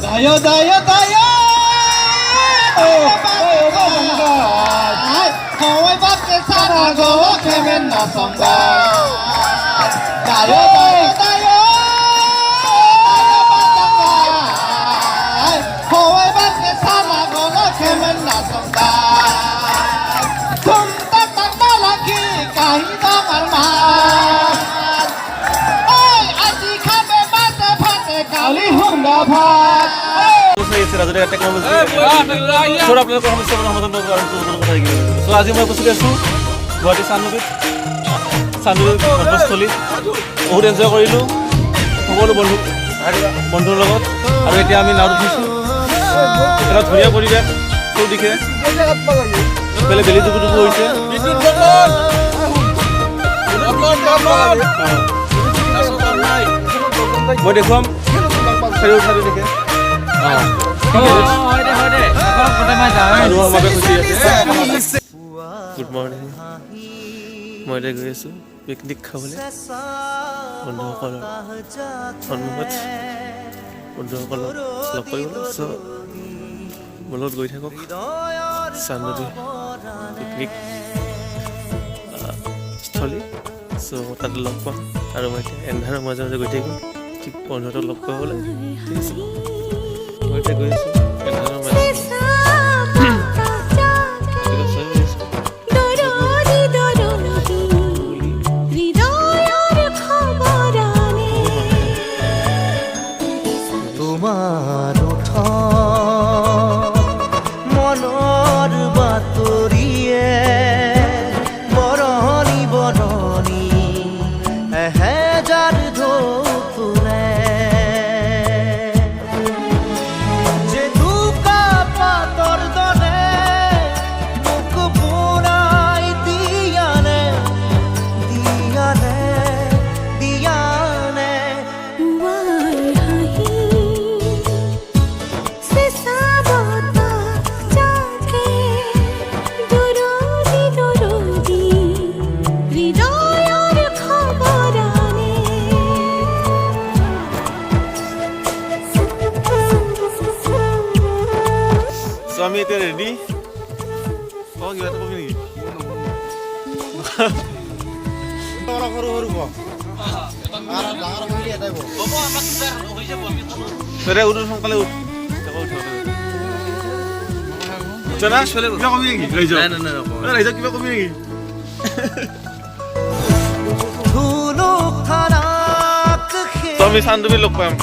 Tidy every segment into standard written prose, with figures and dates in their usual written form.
Dayo, dayo, dayo. Khoi bác cái sa na go kemen na songa. Dayo, dayo, dayo. Khoi bác cái sa na go kemen na songa. Tum ta ta ta lagi kahi da marman. Oi, aji khabe bate phate kali honda phat. ৰাজনীতি technology চোৰ আপোনালোকৰ সমস্যা সমাধান কৰাৰ কথা থাকিব চ' আজি মই গুচি আছোঁ গুৱাহাটী চান্দুবীত ঘটনাস্থলী বহুত এনজয় কৰিলোঁ সকলো বন্ধুৰ লগত আৰু এতিয়া আমি নাৱত উঠিছোঁ এটা ধুনীয়া পৰিৱেশ চৌদিশে বেলি বেলি টুকু টুকু হৈছে মই দেখুৱাম ফেৰী উঠাটো দেখে গুড মৰ্ণিং মই এতিয়া গৈ আছোঁ পিকনিক খাবলৈ বন্ধুসকলৰ সন্মুখত বন্ধুসকলক লগ কৰিবলৈ চ' মোৰ লগত গৈ থাকক চান্দুবী পিকনিক স্থলী চ' তাতে লগ পাম আৰু মই এতিয়া এন্ধাৰৰ মাজে মাজে গৈ থাকিম ঠিক বন্ধুহঁতক লগ পাবলৈ ঠিক আছে মই এতিয়া গৈ আছোঁ এন্ধাৰৰ মাজে আমি এতিয়া ৰেডি কিবা এটা কবি নেকি সৰু সৰু উঠ সোনকালে উঠ কিবা কবি নেকি ৰাইজক কিবা কবি নেকি আমি চান্দুবী লগ পাম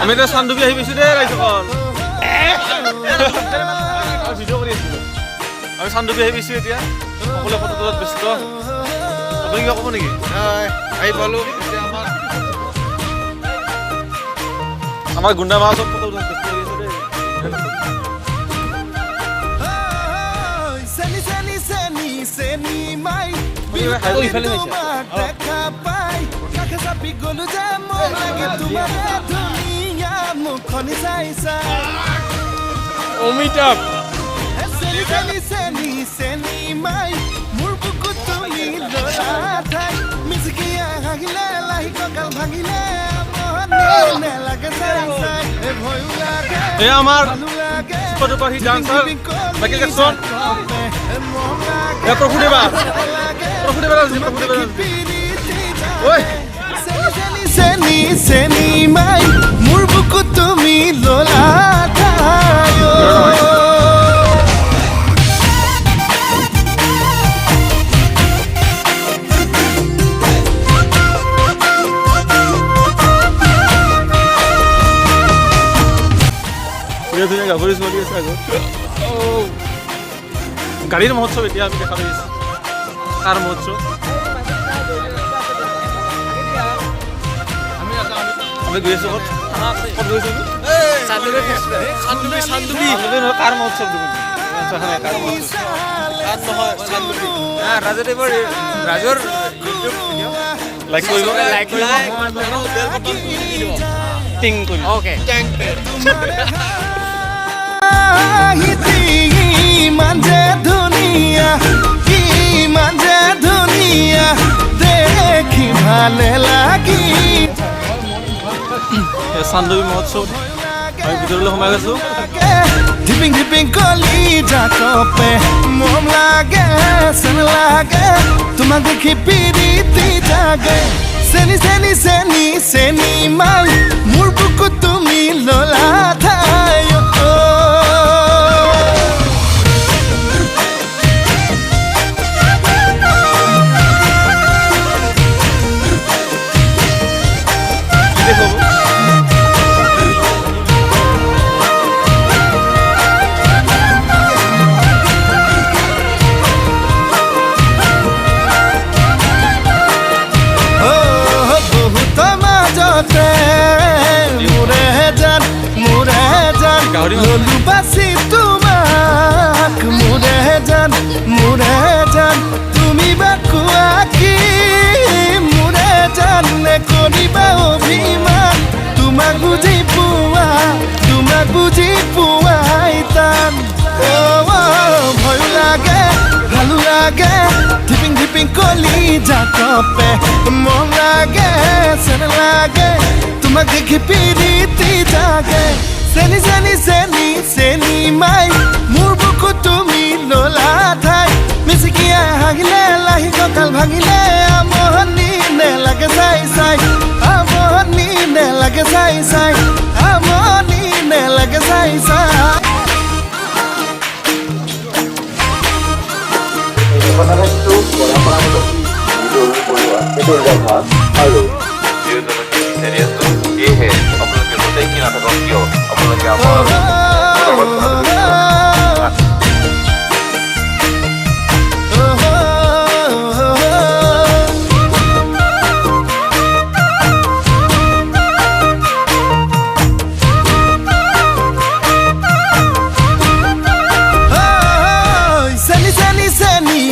আমি এতিয়া চান্দুবি আহি পাইছোঁ দেই ৰাইজসকল ভিডিঅ' কৰি আছিলোঁ আমি চান্দুবি আহি পাইছোঁ এতিয়া সকলোৱে ফটো তোলাত ব্যস্ত আপুনি কিবা ক'ব নেকি আহি পালোঁ আমাৰ গুণ্ডা মাছ ফটো তোলাত ব্যস্ত হৈ আছে দেই অমিতাভ এয়া আমাৰ super hit dancer Michael Jackson এয়া প্ৰভুদেৱা ঐ মোৰ বুকু তুমি ললা ধুনীয়া গাভৰি চলি আছে আগত গাড়ীৰ মহোৎসৱ এতিয়া আমি দেখা পাই আছোঁ কাৰ মহোৎসৱ আমি গৈ আছোঁ ক'ত গৈছোঁ চান্দুবি নহয় কাৰ মহোৎসৱ ৰাজৰ লাইক কৰিব টিং কৰিব অ'কে ইমান যে ধুনীয়া দেখি ভালে লাগি চান্দুবি মহোৎসৱ আমি ভিতৰলৈ সোমাই গৈছোঁ ধিপিং ধিপিং কলি জাকপে মম লাগে চেন লাগে তোমাক দেখি পিৰিতি জাগে চেনি মাই মোৰ বুকু তুমি ললা ঠাই ললু বাসি তোমাক মোৰে জান তুমি বা কোৱা কি মোৰে জান নে কৰিবা অভিমান তোমাক বুজি পোৱাই টান ভয়ো লাগে ভালো লাগে ধিপিং কলি জাকপে মন লাগে চেন লাগে তোমাক দেখি পিৰিতি জাগে চেনি মাই মোৰ বুকু তুমি ললা ঠাই মিচিকিয়া হাগিলে লাহি কঁকাল ভাঙিলে আমনি নেলাগে চাই আমনি নেলাগে চাই আমনি নেলাগে চাই আৰু সেয়েহে আপোনালোকে গোটেই কি নাথাকক কিয় আপোনালোকে আমাৰ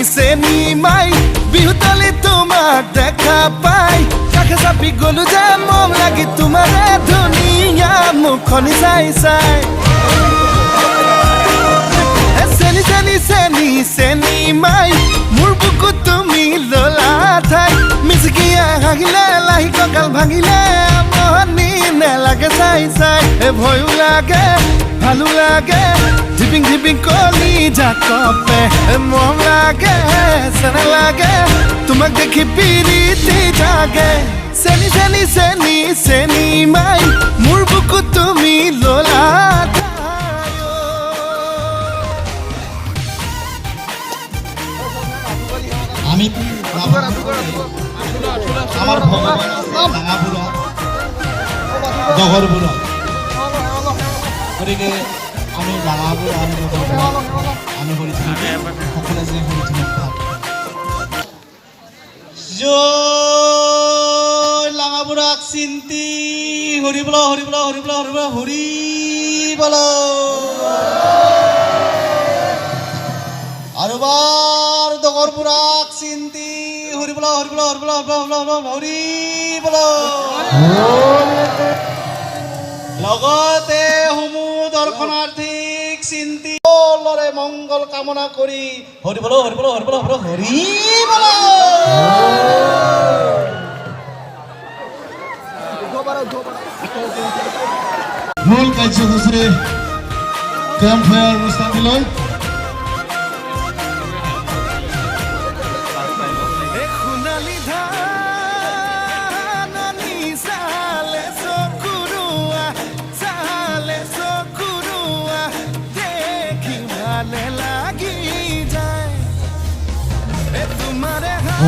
চেনি মাই বিহুতলি তোমাক দেখা পাই কাষে চাপি গলো যে মম লাগি তোমাৰে ধুনীয়া মুখনি চাই চেনি মাই মোৰ বুকু তুমি ললা ঠাই মিচিকিয়া হাগিলে লাহি কঁকাল ভাঙিলে আমনি নেলাগে চাই ভয়ো লাগে ভালো লাগে ধিপিং কলি জাকপে মম লাগে চেন লাগে তোমাক দেখি পিৰিতি জাগে চেনি মাই মোৰ বুকু তুমি ললা আমি আমাৰ ভগৱান আছে ডাঙাবোৰত দগৰবোৰত গতিকে আমি ডাঙাবোৰ আৰু দগৰবোৰত আমি কৰি থাকিম সকলোৱে যে কৰি থাকিম ভাল জয় লাঙাবুৰাক চিন্তি horrible horrible horrible horrible horrible আৰু বাৰ দগৰবুৰাক চিন্তি horrible horrible horrible horrible horrible লগতে সমূহ দৰ্শনাৰ্থীক চিন্তি সকলোৰে মংগল কামনা কৰি horrible horrible horrible horrible horrible মূল কাৰ্যসূচীৰে কেম্প ফায়াৰ অনুষ্ঠানটিলৈ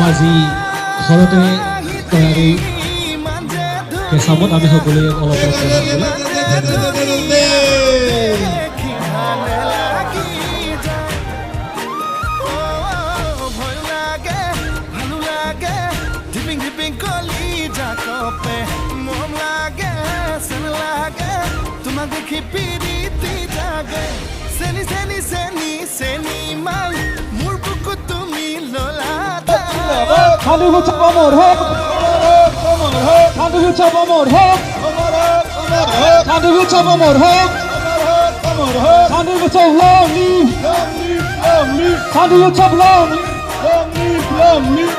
আজি ঘৰতে তৈয়াৰী কেঁচামত আমি সকলোৱে অলপ তোমাক দেখি পিৰিতি জাগে চেনি চেনি চেনি চেনি মাই মোৰ বুকু তুমি ললা Can't do chop on more head. Can't do chop on more head. Can't do chop on more head. Can't do chop long leaf. Can't do chop long leaf.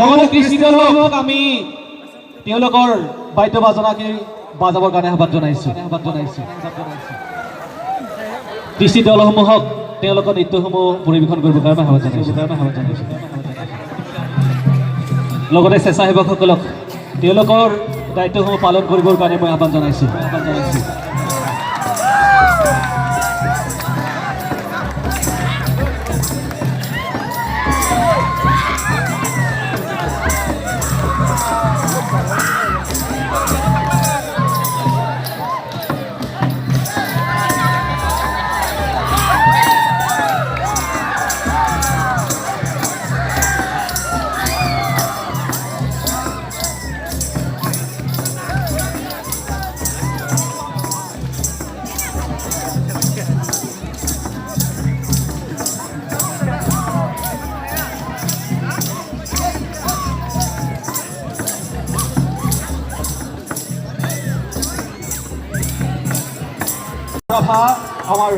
লগতে কৃষ্ণ লোক আমি তেওঁলোকৰ বাদ্য বাজনাকে বাজাবৰ কাৰণে আহ্বান জনাইছোঁ কৃষি দলসমূহক তেওঁলোকৰ নৃত্যসমূহ পৰিৱেশন কৰিবৰ কাৰণে আহ্বান জনাইছোঁ লগতে স্বেচ্ছাসেৱকসকলক তেওঁলোকৰ দায়িত্বসমূহ পালন কৰিবৰ কাৰণে মই আহ্বান জনাইছোঁ সভা আমাৰ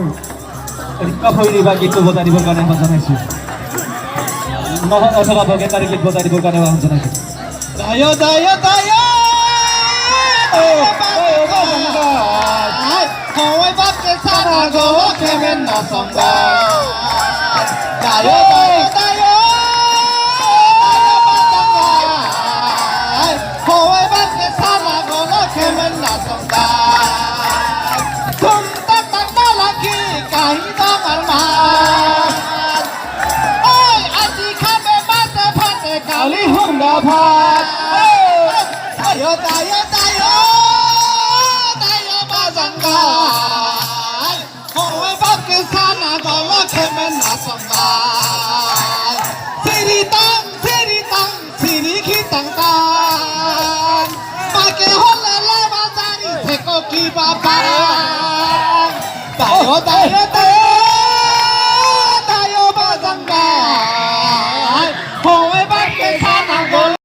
ৰিক্কাভৈৰী বা গীতটো বজাই দিবৰ কাৰণে আহ্বান জনাইছোঁ অথবা বগেটাৰী গীত বজাই দিবৰ কাৰণে আহ্বান জনাইছোঁ দায় দায় দায় হয় বাপকে সারা গো খেবেন না সঙ্গা দায় দায় দায় হয় বাপকে সারা গো খেবেন না সঙ্গা কালি হুঙ্গা ভাত দায় দায় দায় দায় বাজাঙ্গা হয় বাপকে সানা গল খেমেন না সঙ্গা সিরি তাং সিরি খিতাং তাং মাকে হলে লাবাজারি থেকো কি বাবা দায় দায় দায়